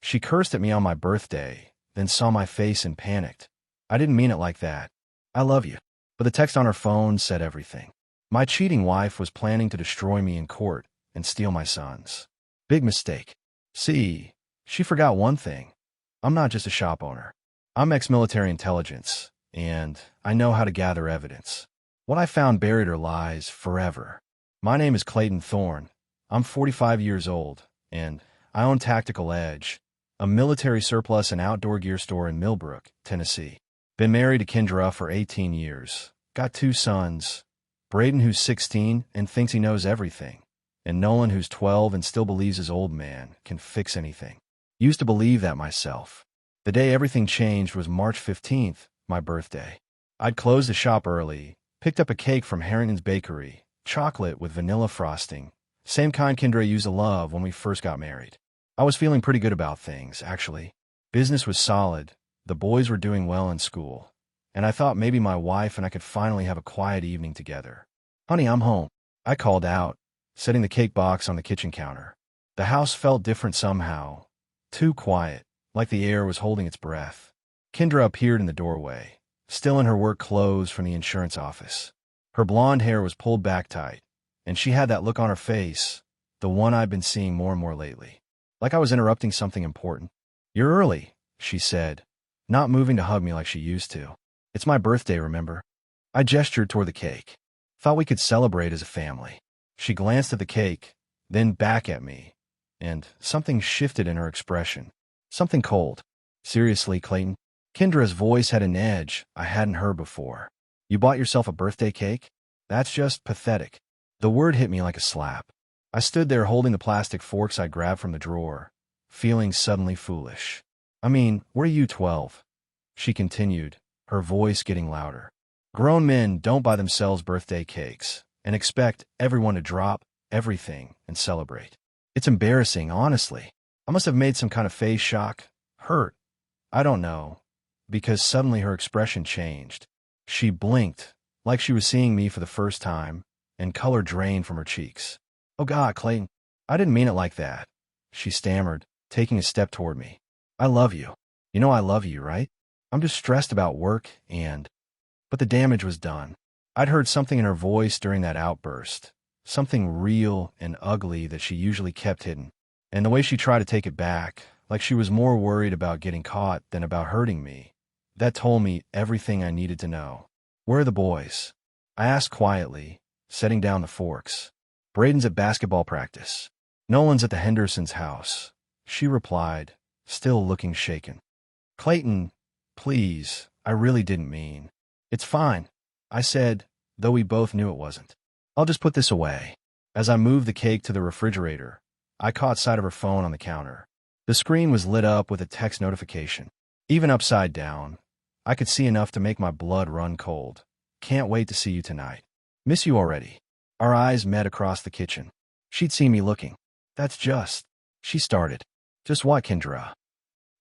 She cursed at me on my birthday, then saw my face and panicked. I didn't mean it like that. I love you. But the text on her phone said everything. My cheating wife was planning to destroy me in court and steal my sons. Big mistake. See, she forgot one thing. I'm not just a shop owner. I'm ex-military intelligence, and I know how to gather evidence. What I found buried her lies forever. My name is Clayton Thorne. I'm 45 years old, and I own Tactical Edge, a military surplus and outdoor gear store in Millbrook, Tennessee. Been married to Kendra for 18 years. Got 2 sons. Braden, who's 16 and thinks he knows everything, and Nolan, who's 12 and still believes his old man can fix anything. Used to believe that myself. The day everything changed was March 15th, my birthday. I'd closed the shop early, picked up a cake from Harrington's Bakery, chocolate with vanilla frosting, same kind Kendra used to love when we first got married. I was feeling pretty good about things, actually. Business was solid, the boys were doing well in school, and I thought maybe my wife and I could finally have a quiet evening together. "Honey, I'm home," I called out, setting the cake box on the kitchen counter. The house felt different somehow. Too quiet, like the air was holding its breath. Kendra appeared in the doorway, still in her work clothes from the insurance office. Her blonde hair was pulled back tight, and she had that look on her face, the one I've been seeing more and more lately. Like I was interrupting something important. "You're early," she said, not moving to hug me like she used to. "It's my birthday, remember?" I gestured toward the cake. Thought we could celebrate as a family. She glanced at the cake, then back at me, and something shifted in her expression. Something cold. "Seriously, Clayton?" Kendra's voice had an edge I hadn't heard before. "You bought yourself a birthday cake? That's just pathetic." The word hit me like a slap. I stood there holding the plastic forks I grabbed from the drawer, feeling suddenly foolish. "I mean, what are you, 12? She continued, her voice getting louder. "Grown men don't buy themselves birthday cakes and expect everyone to drop everything and celebrate. It's embarrassing, honestly. I must have made some kind of face shock, hurt. I don't know, because suddenly her expression changed. She blinked, like she was seeing me for the first time, and color drained from her cheeks. "Oh God, Clayton, I didn't mean it like that," she stammered, taking a step toward me. "I love you. You know I love you, right? I'm just stressed about work and—" But the damage was done. I'd heard something in her voice during that outburst, something real and ugly that she usually kept hidden. And the way she tried to take it back, like she was more worried about getting caught than about hurting me, that told me everything I needed to know. "Where are the boys?" I asked quietly, setting down the forks. "Braden's at basketball practice. Nolan's at the Hendersons' house," she replied, still looking shaken. "Clayton, please, I really didn't mean." "It's fine," I said, though we both knew it wasn't. "I'll just put this away." As I moved the cake to the refrigerator, I caught sight of her phone on the counter. The screen was lit up with a text notification. Even upside down, I could see enough to make my blood run cold. "Can't wait to see you tonight. Miss you already." Our eyes met across the kitchen. She'd seen me looking. "That's just—" she started. "Just what, Kendra?"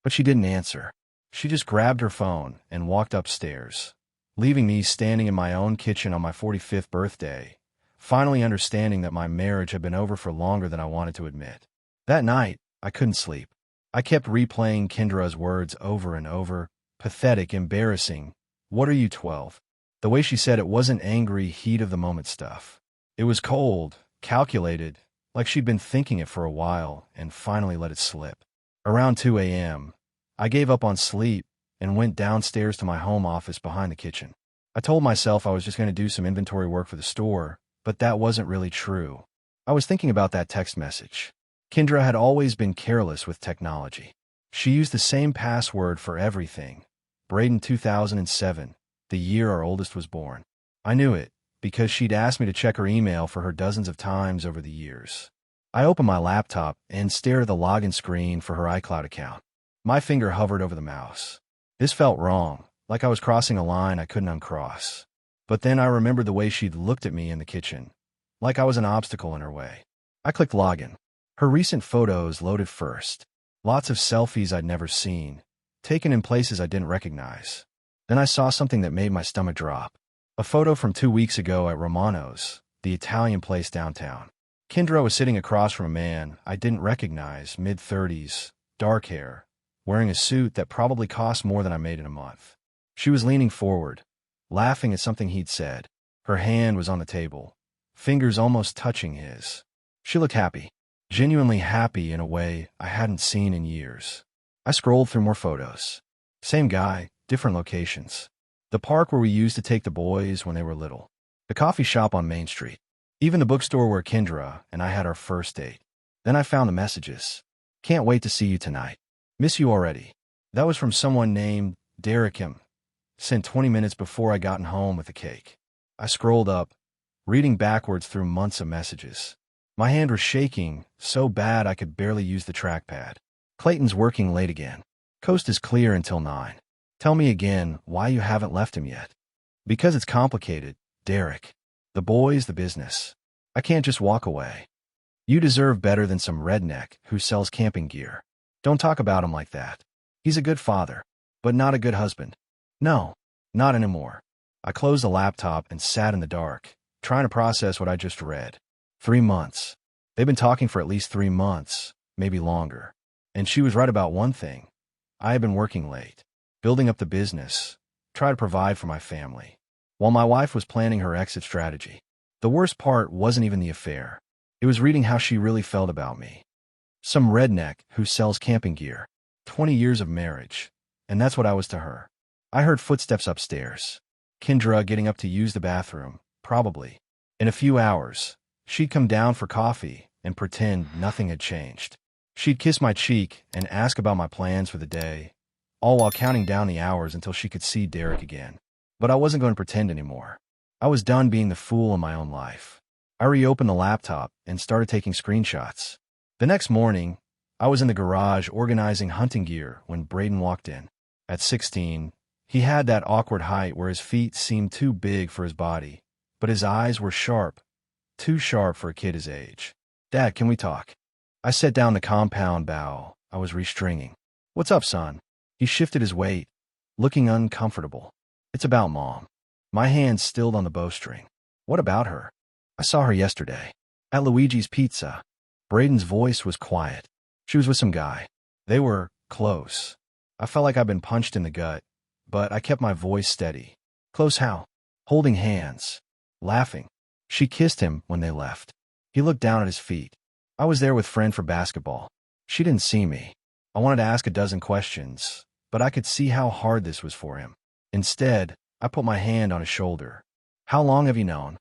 But she didn't answer. She just grabbed her phone and walked upstairs, leaving me standing in my own kitchen on my 45th birthday, finally understanding that my marriage had been over for longer than I wanted to admit. That night, I couldn't sleep. I kept replaying Kendra's words over and over. Pathetic, embarrassing. "What are you, 12? The way she said it wasn't angry, heat-of-the-moment stuff. It was cold, calculated, like she'd been thinking it for a while and finally let it slip. Around 2 a.m., I gave up on sleep and went downstairs to my home office behind the kitchen. I told myself I was just going to do some inventory work for the store, but that wasn't really true. I was thinking about that text message. Kendra had always been careless with technology. She used the same password for everything. Braden 2007, the year our oldest was born. I knew it, because she'd asked me to check her email for her dozens of times over the years. I opened my laptop and stared at the login screen for her iCloud account. My finger hovered over the mouse. This felt wrong, like I was crossing a line I couldn't uncross. But then I remembered the way she'd looked at me in the kitchen, like I was an obstacle in her way. I clicked login. Her recent photos loaded first. Lots of selfies I'd never seen, taken in places I didn't recognize. Then I saw something that made my stomach drop. A photo from 2 weeks ago at Romano's, the Italian place downtown. Kendra was sitting across from a man I didn't recognize, mid-30s, dark hair, wearing a suit that probably cost more than I made in a month. She was leaning forward, laughing at something he'd said. Her hand was on the table, fingers almost touching his. She looked happy, genuinely happy in a way I hadn't seen in years. I scrolled through more photos. Same guy, different locations. The park where we used to take the boys when they were little. The coffee shop on Main Street. Even the bookstore where Kendra and I had our first date. Then I found the messages. Can't wait to see you tonight. Miss you already. That was from someone named Derek M. Sent 20 minutes before I gotten home with the cake. I scrolled up, reading backwards through months of messages. My hand was shaking so bad I could barely use the trackpad. Clayton's working late again. Coast is clear until 9. Tell me again why you haven't left him yet. Because it's complicated, Derek. The boys, the business. I can't just walk away. You deserve better than some redneck who sells camping gear. Don't talk about him like that. He's a good father, but not a good husband. No, not anymore. I closed the laptop and sat in the dark, trying to process what I just read. 3 months. They've been talking for at least 3 months, maybe longer. And she was right about one thing. I had been working late, building up the business, try to provide for my family, while my wife was planning her exit strategy. The worst part wasn't even the affair. It was reading how she really felt about me. Some redneck who sells camping gear. 20 years of marriage. And that's what I was to her. I heard footsteps upstairs. Kendra getting up to use the bathroom, probably. In a few hours, she'd come down for coffee and pretend nothing had changed. She'd kiss my cheek and ask about my plans for the day, all while counting down the hours until she could see Derek again. But I wasn't going to pretend anymore. I was done being the fool in my own life. I reopened the laptop and started taking screenshots. The next morning, I was in the garage organizing hunting gear when Braden walked in. At 16, he had that awkward height where his feet seemed too big for his body, but his eyes were sharp, too sharp for a kid his age. Dad, can we talk? I set down the compound bow I was restringing. What's up, son? He shifted his weight, looking uncomfortable. It's about Mom. My hand stilled on the bowstring. What about her? I saw her yesterday. At Luigi's Pizza. Braden's voice was quiet. She was with some guy. They were close. I felt like I'd been punched in the gut, but I kept my voice steady. Close how? Holding hands. Laughing. She kissed him when they left. He looked down at his feet. I was there with friend for basketball. She didn't see me. I wanted to ask a dozen questions, but I could see how hard this was for him. Instead, I put my hand on his shoulder. How long have you known?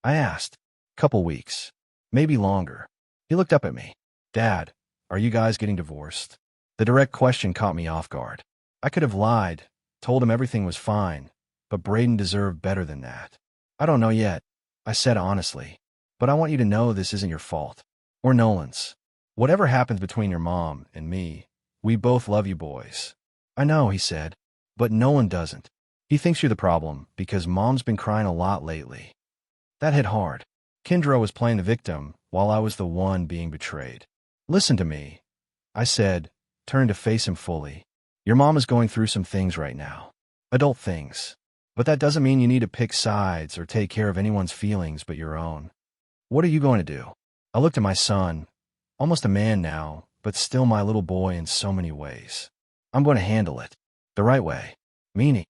I asked. Couple weeks. Maybe longer. He looked up at me. Dad, are you guys getting divorced? The direct question caught me off guard. I could have lied, told him everything was fine, but Braden deserved better than that. I don't know yet, I said honestly, but I want you to know this isn't your fault. Or Nolan's. Whatever happens between your mom and me, we both love you boys. I know, he said, but Nolan doesn't. He thinks you're the problem because Mom's been crying a lot lately. That hit hard. Kendra was playing the victim while I was the one being betrayed. Listen to me, I said, turned to face him fully. Your mom is going through some things right now. Adult things. But that doesn't mean you need to pick sides or take care of anyone's feelings but your own. What are you going to do? I looked at my son, almost a man now, but still my little boy in so many ways. I'm going to handle it. The right way. Meaning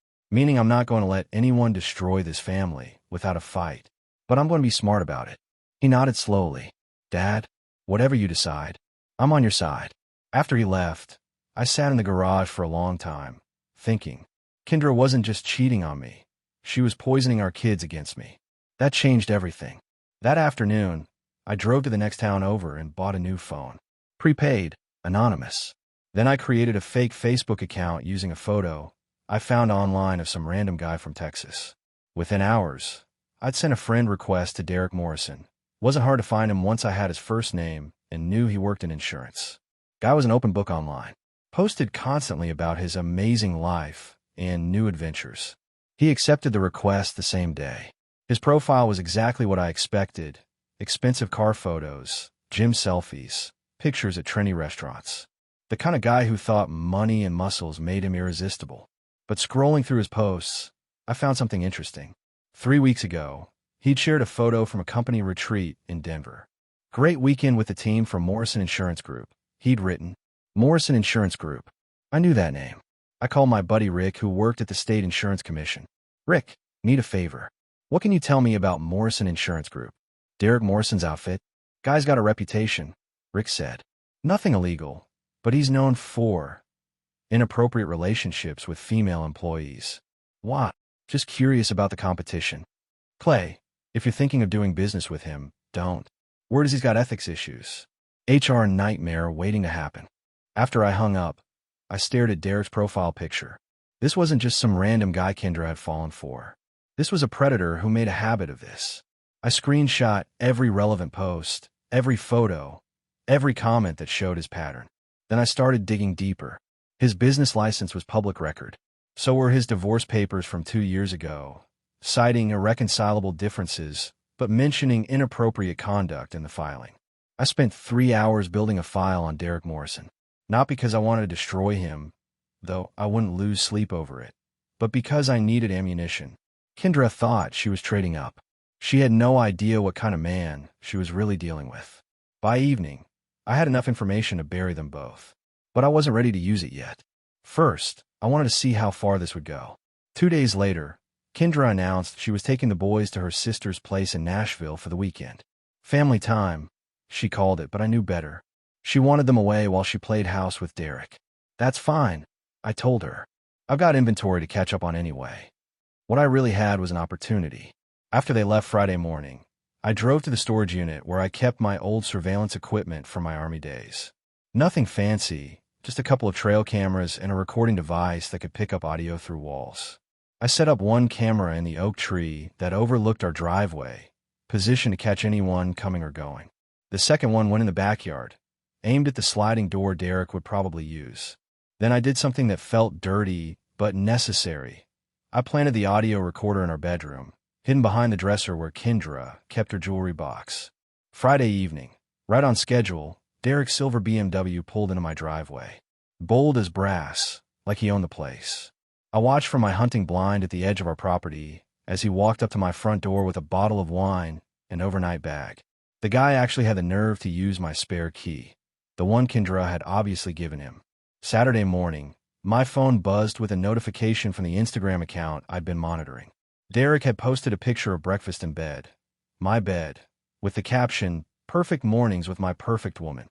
I'm not going to let anyone destroy this family without a fight. But I'm going to be smart about it. He nodded slowly. Dad, whatever you decide, I'm on your side. After he left, I sat in the garage for a long time, thinking. Kendra wasn't just cheating on me. She was poisoning our kids against me. That changed everything. That afternoon, I drove to the next town over and bought a new phone. Prepaid, anonymous. Then I created a fake Facebook account using a photo I found online of some random guy from Texas. Within hours, I'd sent a friend request to Derek Morrison. Wasn't hard to find him once I had his first name and knew he worked in insurance. Guy was an open book online. Posted constantly about his amazing life and new adventures. He accepted the request the same day. His profile was exactly what I expected. Expensive car photos, gym selfies, pictures at trendy restaurants. The kind of guy who thought money and muscles made him irresistible. But scrolling through his posts, I found something interesting. 3 weeks ago, he'd shared a photo from a company retreat in Denver. Great weekend with the team from Morrison Insurance Group, he'd written. Morrison Insurance Group. I knew that name. I called my buddy Rick, who worked at the State Insurance Commission. Rick, need a favor. What can you tell me about Morrison Insurance Group? Derek Morrison's outfit? Guy's got a reputation, Rick said. Nothing illegal, but he's known for inappropriate relationships with female employees. What? Just curious about the competition. Clay, if you're thinking of doing business with him, don't. Word is he's got ethics issues. HR nightmare waiting to happen. After I hung up, I stared at Derek's profile picture. This wasn't just some random guy Kendra had fallen for. This was a predator who made a habit of this. I screenshot every relevant post, every photo, every comment that showed his pattern. Then I started digging deeper. His business license was public record. So were his divorce papers from 2 years ago, citing irreconcilable differences, but mentioning inappropriate conduct in the filing. I spent 3 hours building a file on Derek Morrison. Not because I wanted to destroy him, though I wouldn't lose sleep over it, but because I needed ammunition. Kendra thought she was trading up. She had no idea what kind of man she was really dealing with. By evening, I had enough information to bury them both, but I wasn't ready to use it yet. First, I wanted to see how far this would go. 2 days later, Kendra announced she was taking the boys to her sister's place in Nashville for the weekend. Family time, she called it, but I knew better. She wanted them away while she played house with Derek. That's fine, I told her. I've got inventory to catch up on anyway. What I really had was an opportunity. After they left Friday morning, I drove to the storage unit where I kept my old surveillance equipment from my Army days. Nothing fancy, just a couple of trail cameras and a recording device that could pick up audio through walls. I set up one camera in the oak tree that overlooked our driveway, positioned to catch anyone coming or going. The second one went in the backyard, aimed at the sliding door Derek would probably use. Then I did something that felt dirty but necessary. I planted the audio recorder in our bedroom, hidden behind the dresser where Kendra kept her jewelry box. Friday evening, right on schedule, Derek's silver BMW pulled into my driveway. Bold as brass, like he owned the place. I watched from my hunting blind at the edge of our property as he walked up to my front door with a bottle of wine and overnight bag. The guy actually had the nerve to use my spare key, the one Kendra had obviously given him. Saturday morning, my phone buzzed with a notification from the Instagram account I'd been monitoring. Derek had posted a picture of breakfast in bed, my bed, with the caption, "Perfect mornings with my perfect woman."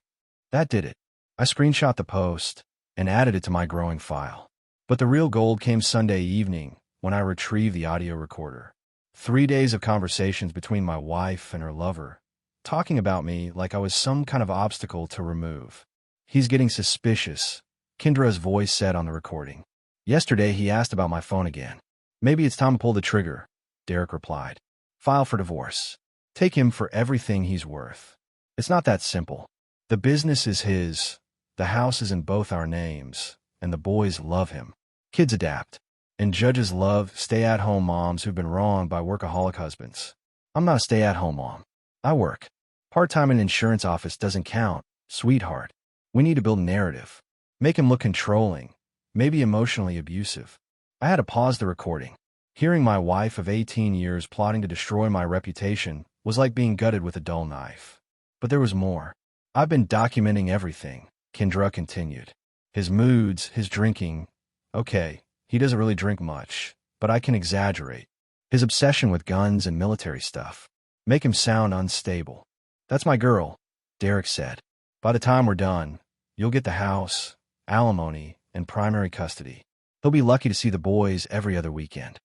That did it. I screenshot the post and added it to my growing file. But the real gold came Sunday evening when I retrieved the audio recorder. 3 days of conversations between my wife and her lover, talking about me like I was some kind of obstacle to remove. "He's getting suspicious," Kendra's voice said on the recording. "Yesterday he asked about my phone again. Maybe it's time to pull the trigger," Derek replied. "File for divorce. Take him for everything he's worth." It's not that simple. The business is his, the house is in both our names, and the boys love him. Kids adapt, and judges love stay-at-home moms who've been wronged by workaholic husbands. I'm not a stay-at-home mom. I work. Part-time in an insurance office doesn't count, sweetheart. We need to build a narrative. Make him look controlling, maybe emotionally abusive. I had to pause the recording. Hearing my wife of 18 years plotting to destroy my reputation was like being gutted with a dull knife. But there was more. "I've been documenting everything," Kendra continued. "His moods, his drinking. Okay, he doesn't really drink much, but I can exaggerate. His obsession with guns and military stuff. Make him sound unstable. That's my girl," Derek said. "By the time we're done, you'll get the house, alimony, and primary custody. He'll be lucky to see the boys every other weekend."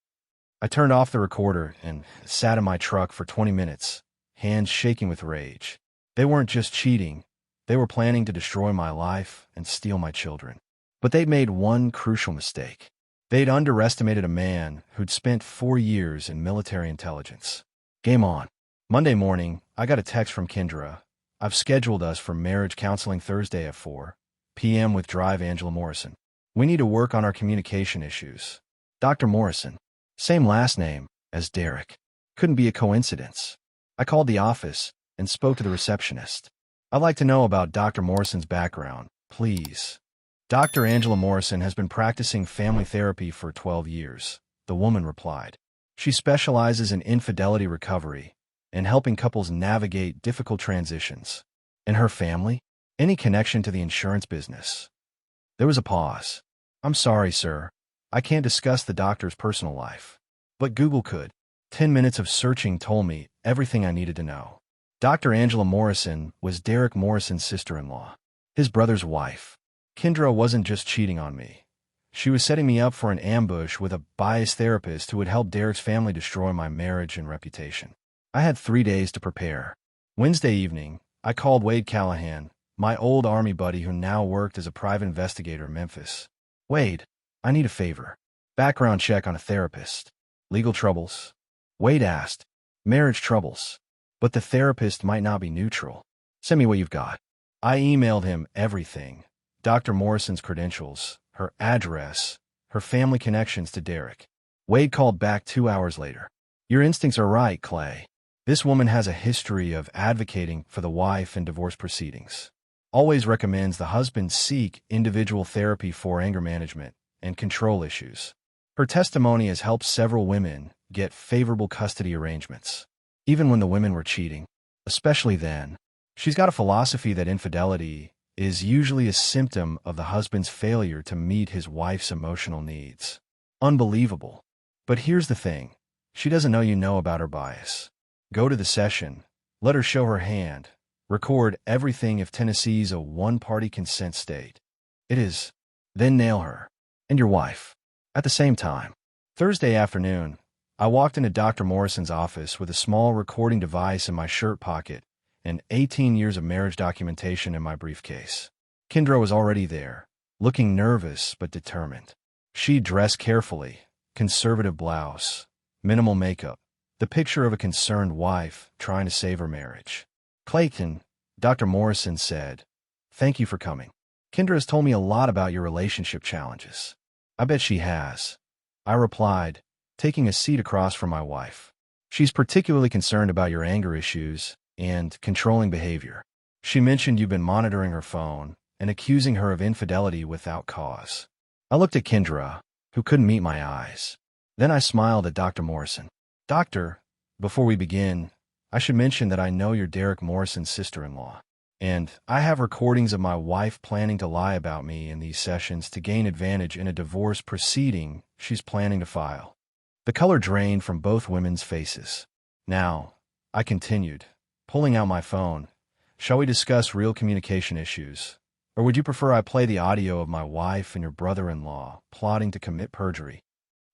I turned off the recorder and sat in my truck for 20 minutes, hands shaking with rage. They weren't just cheating. They were planning to destroy my life and steal my children. But they'd made one crucial mistake. They'd underestimated a man who'd spent 4 years in military intelligence. Game on. Monday morning, I got a text from Kendra. "I've scheduled us for marriage counseling Thursday at 4 p.m. with Drive Angela Morrison. We need to work on our communication issues." Dr. Morrison. Same last name as Derek. Couldn't be a coincidence. I called the office and spoke to the receptionist. "I'd like to know about Dr. Morrison's background, please." "Dr. Angela Morrison has been practicing family therapy for 12 years, the woman replied. "She specializes in infidelity recovery and helping couples navigate difficult transitions." "And her family?" Any connection to the insurance business? There was a pause. I'm sorry, sir. I can't discuss the doctor's personal life. But Google could. 10 minutes of searching told me everything I needed to know. Dr. Angela Morrison was Derek Morrison's sister-in-law, his brother's wife. Kendra wasn't just cheating on me. She was setting me up for an ambush with a biased therapist who would help Derek's family destroy my marriage and reputation. I had 3 days to prepare. Wednesday evening, I called Wade Callahan, my old Army buddy who now worked as a private investigator in Memphis. Wade, I need a favor. Background check on a therapist. Legal troubles? Wade asked. Marriage troubles. But the therapist might not be neutral. Send me what you've got. I emailed him everything. Dr. Morrison's credentials, her address, her family connections to Derek. Wade called back 2 hours later. Your instincts are right, Clay. This woman has a history of advocating for the wife in divorce proceedings. Always recommends the husband seek individual therapy for anger management and control issues. Her testimony has helped several women get favorable custody arrangements, even when the women were cheating, especially then. She's got a philosophy that infidelity is usually a symptom of the husband's failure to meet his wife's emotional needs. Unbelievable. But here's the thing. She doesn't know you know about her bias. Go to the session. Let her show her hand. Record everything if Tennessee's a one-party consent state. It is. Then nail her. And your wife. At the same time. Thursday afternoon, I walked into Dr. Morrison's office with a small recording device in my shirt pocket and 18 years of marriage documentation in my briefcase. Kendra was already there, looking nervous but determined. She dressed carefully, conservative blouse, minimal makeup, the picture of a concerned wife trying to save her marriage. Clayton, Dr. Morrison said, thank you for coming. Kendra has told me a lot about your relationship challenges. I bet she has. I replied, taking a seat across from my wife. She's particularly concerned about your anger issues and controlling behavior. She mentioned you've been monitoring her phone and accusing her of infidelity without cause. I looked at Kendra, who couldn't meet my eyes. Then I smiled at Dr. Morrison. Doctor, before we begin, I should mention that I know you're Derek Morrison's sister-in-law, and I have recordings of my wife planning to lie about me in these sessions to gain advantage in a divorce proceeding she's planning to file. The color drained from both women's faces. Now, I continued, pulling out my phone, shall we discuss real communication issues, or would you prefer I play the audio of my wife and your brother-in-law plotting to commit perjury?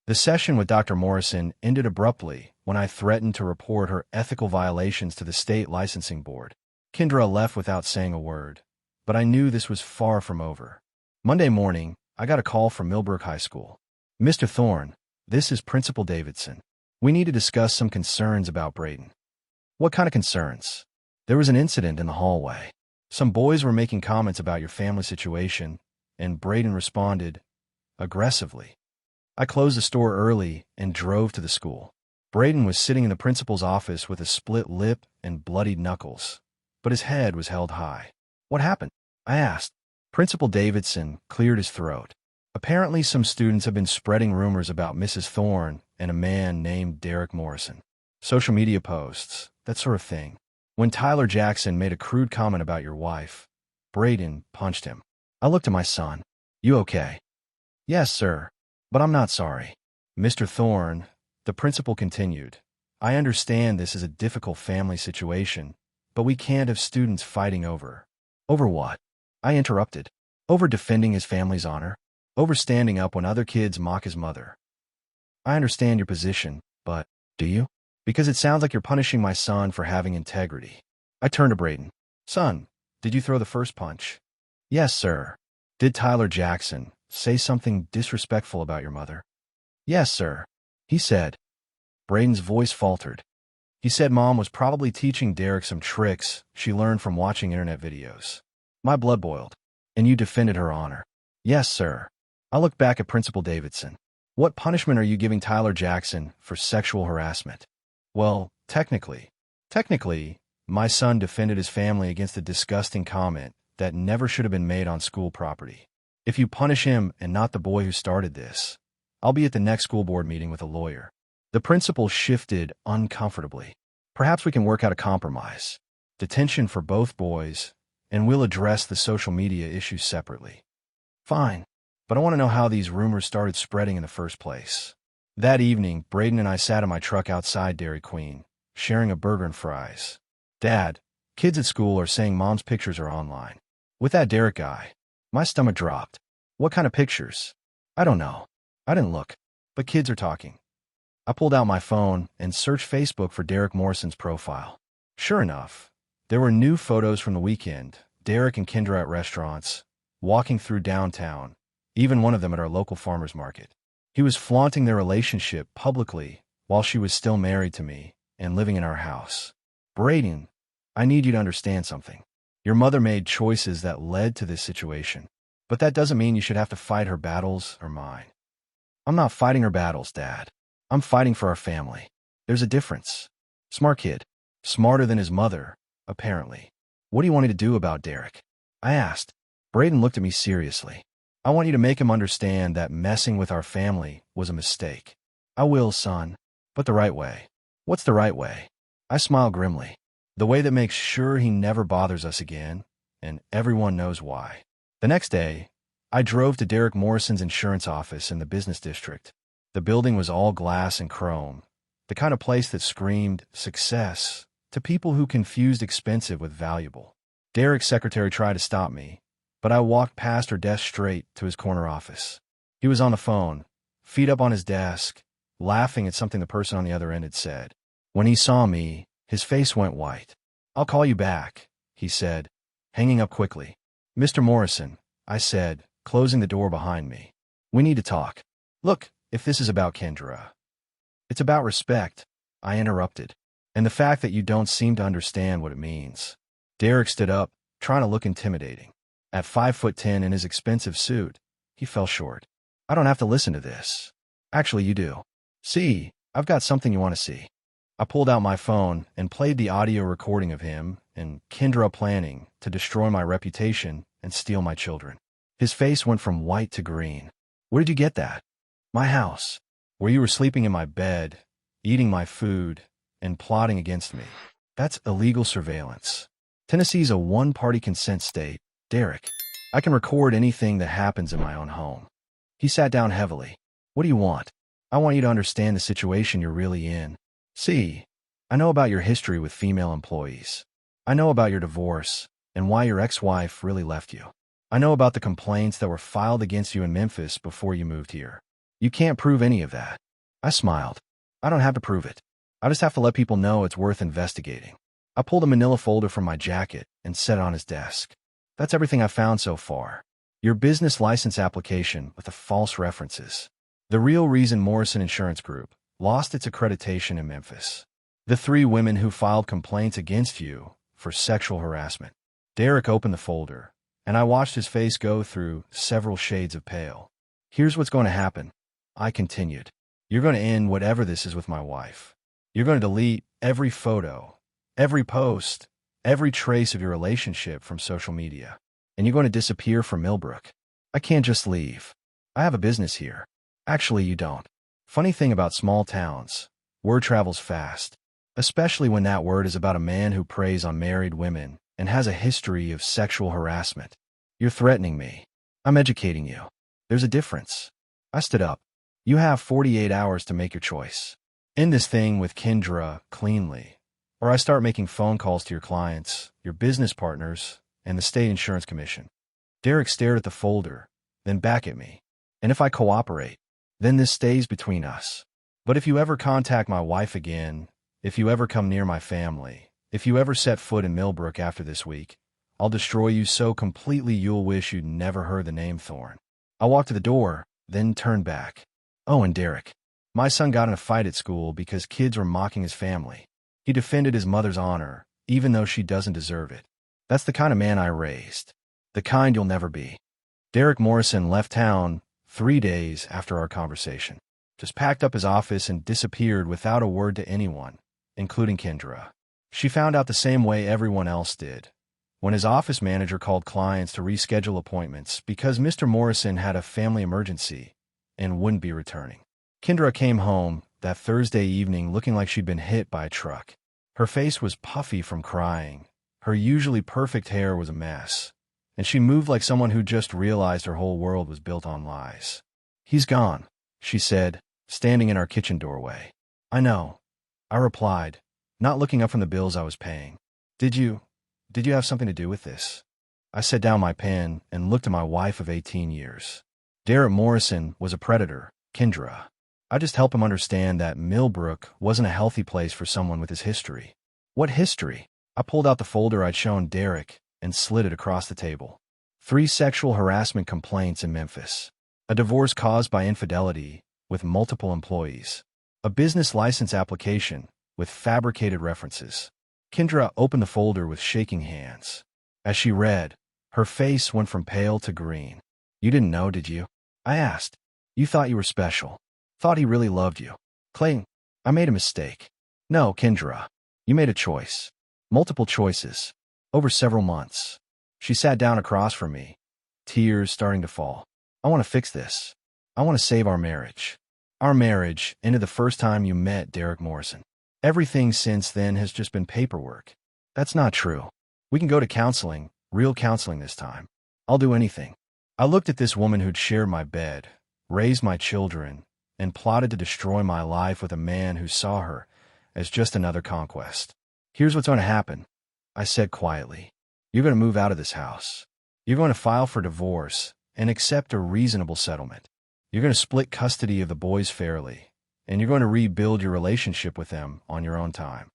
The session with Dr. Morrison ended abruptly when I threatened to report her ethical violations to the state licensing board. Kendra left without saying a word, but I knew this was far from over. Monday morning, I got a call from Millbrook High School. Mr. Thorne, this is Principal Davidson. We need to discuss some concerns about Braden. What kind of concerns? There was an incident in the hallway. Some boys were making comments about your family situation, and Braden responded aggressively. I closed the store early and drove to the school. Braden was sitting in the principal's office with a split lip and bloodied knuckles, but his head was held high. What happened? I asked. Principal Davidson cleared his throat. Apparently, some students have been spreading rumors about Mrs. Thorne and a man named Derek Morrison. Social media posts, that sort of thing. When Tyler Jackson made a crude comment about your wife, Braden punched him. I looked at my son. You okay? Yes, sir. But I'm not sorry. Mr. Thorne, the principal continued, I understand this is a difficult family situation, but we can't have students fighting over. Over what? I interrupted. Over defending his family's honor. Over standing up when other kids mock his mother. I understand your position, but, do you? Because it sounds like you're punishing my son for having integrity. I turned to Braden. Son, did you throw the first punch? Yes, sir. Did Tyler Jackson say something disrespectful about your mother? Yes, sir. He said. Braden's voice faltered. He said Mom was probably teaching Derek some tricks she learned from watching internet videos. My blood boiled. And you defended her honor. Yes, sir. I looked back at Principal Davidson. What punishment are you giving Tyler Jackson for sexual harassment? Well, technically, my son defended his family against a disgusting comment that never should have been made on school property. If you punish him and not the boy who started this, I'll be at the next school board meeting with a lawyer. The principal shifted uncomfortably. Perhaps we can work out a compromise. Detention for both boys and we'll address the social media issues separately. Fine, but I want to know how these rumors started spreading in the first place. That evening, Braden and I sat in my truck outside Dairy Queen, sharing a burger and fries. Dad, kids at school are saying Mom's pictures are online. With that Derek guy, my stomach dropped. What kind of pictures? I don't know. I didn't look. But kids are talking. I pulled out my phone and searched Facebook for Derek Morrison's profile. Sure enough, there were new photos from the weekend, Derek and Kendra at restaurants, walking through downtown, even one of them at our local farmer's market. He was flaunting their relationship publicly while she was still married to me and living in our house. Braden, I need you to understand something. Your mother made choices that led to this situation, but that doesn't mean you should have to fight her battles or mine. I'm not fighting her battles, Dad. I'm fighting for our family. There's a difference. Smart kid. Smarter than his mother, apparently. What do you want me to do about Derek? I asked. Braden looked at me seriously. I want you to make him understand that messing with our family was a mistake. I will, son. But the right way. What's the right way? I smiled grimly. The way that makes sure he never bothers us again, and everyone knows why. The next day, I drove to Derek Morrison's insurance office in the business district. The building was all glass and chrome, the kind of place that screamed success to people who confused expensive with valuable. Derek's secretary tried to stop me, but I walked past her desk straight to his corner office. He was on the phone, feet up on his desk, laughing at something the person on the other end had said. When he saw me, his face went white. I'll call you back, he said, hanging up quickly. Mr. Morrison, I said, closing the door behind me. We need to talk. Look, if this is about Kendra. It's about respect, I interrupted, and the fact that you don't seem to understand what it means. Derek stood up, trying to look intimidating. At 5'10" in his expensive suit, he fell short. I don't have to listen to this. Actually, you do. See, I've got something you want to see. I pulled out my phone and played the audio recording of him and Kendra planning to destroy my reputation and steal my children. His face went from white to green. Where did you get that? My house, where you were sleeping in my bed, eating my food, and plotting against me. That's illegal surveillance. Tennessee's a one-party consent state. Derek, I can record anything that happens in my own home. He sat down heavily. What do you want? I want you to understand the situation you're really in. See, I know about your history with female employees. I know about your divorce and why your ex-wife really left you. I know about the complaints that were filed against you in Memphis before you moved here. You can't prove any of that. I smiled. I don't have to prove it. I just have to let people know it's worth investigating. I pulled a manila folder from my jacket and set it on his desk. That's everything I found so far. Your business license application with the false references. The real reason Morrison Insurance Group lost its accreditation in Memphis. The 3 women who filed complaints against you for sexual harassment. Derek opened the folder, and I watched his face go through several shades of pale. Here's what's going to happen, I continued. You're going to end whatever this is with my wife. You're going to delete every photo, every post, every trace of your relationship from social media. And you're going to disappear from Millbrook. I can't just leave. I have a business here. Actually, you don't. Funny thing about small towns, word travels fast, especially when that word is about a man who preys on married women and has a history of sexual harassment. You're threatening me. I'm educating you. There's a difference. I stood up. You have 48 hours to make your choice. End this thing with Kendra cleanly, or I start making phone calls to your clients, your business partners, and the state insurance commission. Derek stared at the folder, then back at me. And if I cooperate, then this stays between us. But if you ever contact my wife again, if you ever come near my family, if you ever set foot in Millbrook after this week, I'll destroy you so completely you'll wish you'd never heard the name Thorne. I walked to the door, then turned back. Oh, and Derek. My son got in a fight at school because kids were mocking his family. He defended his mother's honor, even though she doesn't deserve it. That's the kind of man I raised. The kind you'll never be. Derek Morrison left town 3 days after our conversation. Just packed up his office and disappeared without a word to anyone, including Kendra. She found out the same way everyone else did, when his office manager called clients to reschedule appointments because Mr. Morrison had a family emergency and wouldn't be returning. Kendra came home that Thursday evening looking like she'd been hit by a truck. Her face was puffy from crying, Her usually perfect hair was a mess, and she moved like someone who just realized her whole world was built on lies. "He's gone," she said, standing in our kitchen doorway. "I know," I replied, not looking up from the bills I was paying. Did you have something to do with this?" I set down my pen and looked at my wife of 18 years. Derek Morrison was a predator, Kendra. I just helped him understand that Millbrook wasn't a healthy place for someone with his history. "What history?" I pulled out the folder I'd shown Derek and slid it across the table. 3 sexual harassment complaints in Memphis. A divorce caused by infidelity with multiple employees. A business license application with fabricated references. Kendra opened the folder with shaking hands. As she read, her face went from pale to green. "You didn't know, did you?" I asked. "You thought you were special. Thought he really loved you." "Clayton, I made a mistake." "No, Kendra. You made a choice. Multiple choices. Over several months." She sat down across from me, tears starting to fall. "I want to fix this. I want to save our marriage." "Our marriage ended the first time you met Derek Morrison. Everything since then has just been paperwork." "That's not true. We can go to counseling, real counseling this time. I'll do anything." I looked at this woman who'd shared my bed, raised my children, and plotted to destroy my life with a man who saw her as just another conquest. "Here's what's going to happen," I said quietly. "You're going to move out of this house. You're going to file for divorce and accept a reasonable settlement. You're going to split custody of the boys fairly, and you're going to rebuild your relationship with them on your own time.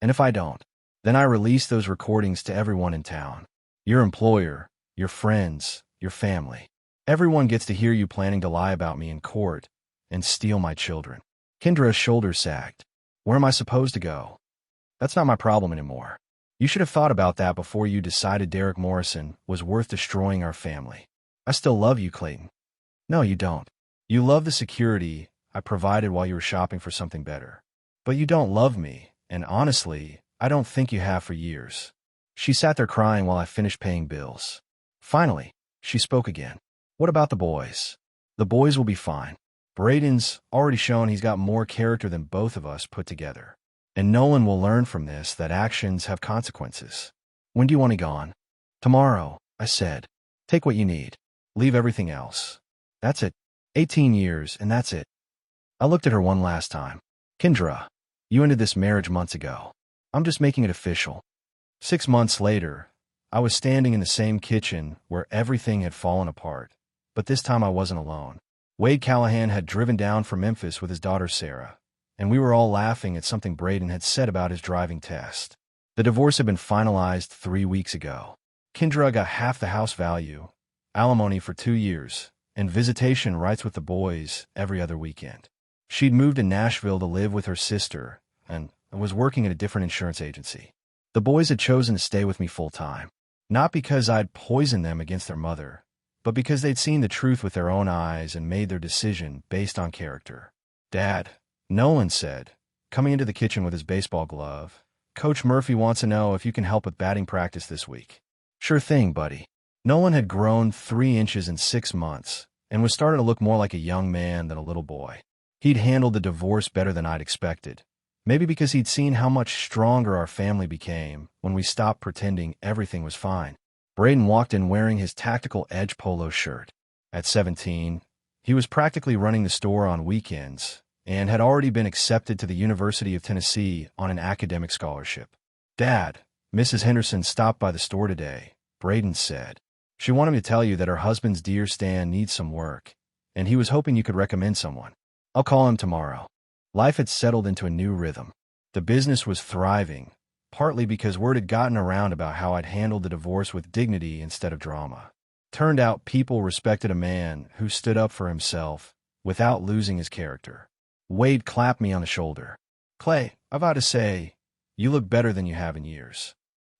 And if I don't, then I release those recordings to everyone in town. Your employer, your friends, your family. Everyone gets to hear you planning to lie about me in court and steal my children." Kendra's shoulders sagged. "Where am I supposed to go?" "That's not my problem anymore. You should have thought about that before you decided Derek Morrison was worth destroying our family. I still love you, Clayton." "No, you don't. You love the security I provided while you were shopping for something better. But you don't love me, and honestly, I don't think you have for years." She sat there crying while I finished paying bills. Finally, she spoke again. "What about the boys?" "The boys will be fine. Braden's already shown he's got more character than both of us put together. And Nolan will learn from this that actions have consequences." "When do you want to gone?" "Tomorrow," I said. "Take what you need. Leave everything else. That's it. 18 years, and that's it." I looked at her one last time. "Kendra, you ended this marriage months ago. I'm just making it official." 6 months later, I was standing in the same kitchen where everything had fallen apart, but this time I wasn't alone. Wade Callahan had driven down from Memphis with his daughter Sarah, and we were all laughing at something Braden had said about his driving test. The divorce had been finalized 3 weeks ago. Kendra got half the house value, alimony for 2 years, and visitation rights with the boys every other weekend. She'd moved to Nashville to live with her sister and was working at a different insurance agency. The boys had chosen to stay with me full-time, not because I'd poisoned them against their mother, but because they'd seen the truth with their own eyes and made their decision based on character. "Dad," Nolan said, coming into the kitchen with his baseball glove, "Coach Murphy wants to know if you can help with batting practice this week." "Sure thing, buddy." Nolan had grown 3 inches in 6 months and was starting to look more like a young man than a little boy. He'd handled the divorce better than I'd expected, maybe because he'd seen how much stronger our family became when we stopped pretending everything was fine. Braden walked in wearing his tactical edge polo shirt. At 17, he was practically running the store on weekends and had already been accepted to the University of Tennessee on an academic scholarship. "Dad, Mrs. Henderson stopped by the store today," Braden said. "She wanted me to tell you that her husband's deer stand needs some work, and he was hoping you could recommend someone." "I'll call him tomorrow." Life had settled into a new rhythm. The business was thriving, partly because word had gotten around about how I'd handled the divorce with dignity instead of drama. Turned out people respected a man who stood up for himself without losing his character. Wade clapped me on the shoulder. "Clay, I've got to say, you look better than you have in years."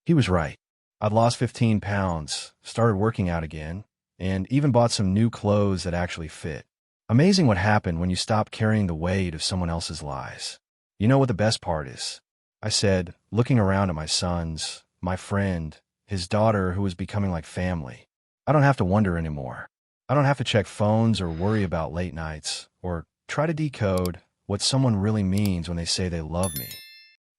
He was right. I'd lost 15 pounds, started working out again, and even bought some new clothes that actually fit. Amazing what happened when you stop carrying the weight of someone else's lies. "You know what the best part is?" I said, looking around at my sons, my friend, his daughter who was becoming like family. "I don't have to wonder anymore. I don't have to check phones or worry about late nights or try to decode what someone really means when they say they love me."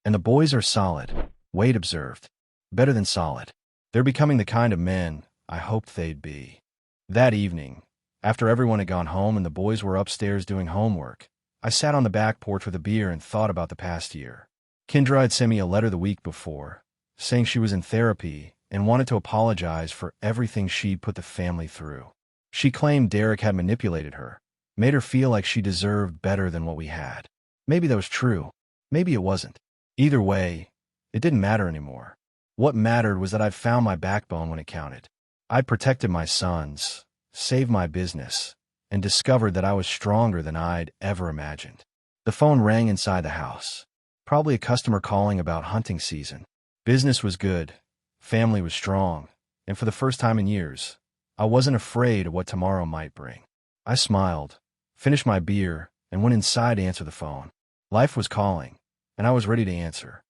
"And the boys are solid," Wade observed. Better than solid. They're becoming the kind of men I hoped they'd be. That evening, after everyone had gone home and the boys were upstairs doing homework, I sat on the back porch with a beer and thought about the past year. Kendra had sent me a letter the week before, saying she was in therapy and wanted to apologize for everything she'd put the family through. She claimed Derek had manipulated her, made her feel like she deserved better than what we had. Maybe that was true. Maybe it wasn't. Either way, it didn't matter anymore. What mattered was that I'd found my backbone when it counted. I'd protected my sons, saved my business, and discovered that I was stronger than I'd ever imagined. The phone rang inside the house. Probably a customer calling about hunting season. Business was good, family was strong, and for the first time in years, I wasn't afraid of what tomorrow might bring. I smiled, finished my beer, and went inside to answer the phone. Life was calling, and I was ready to answer.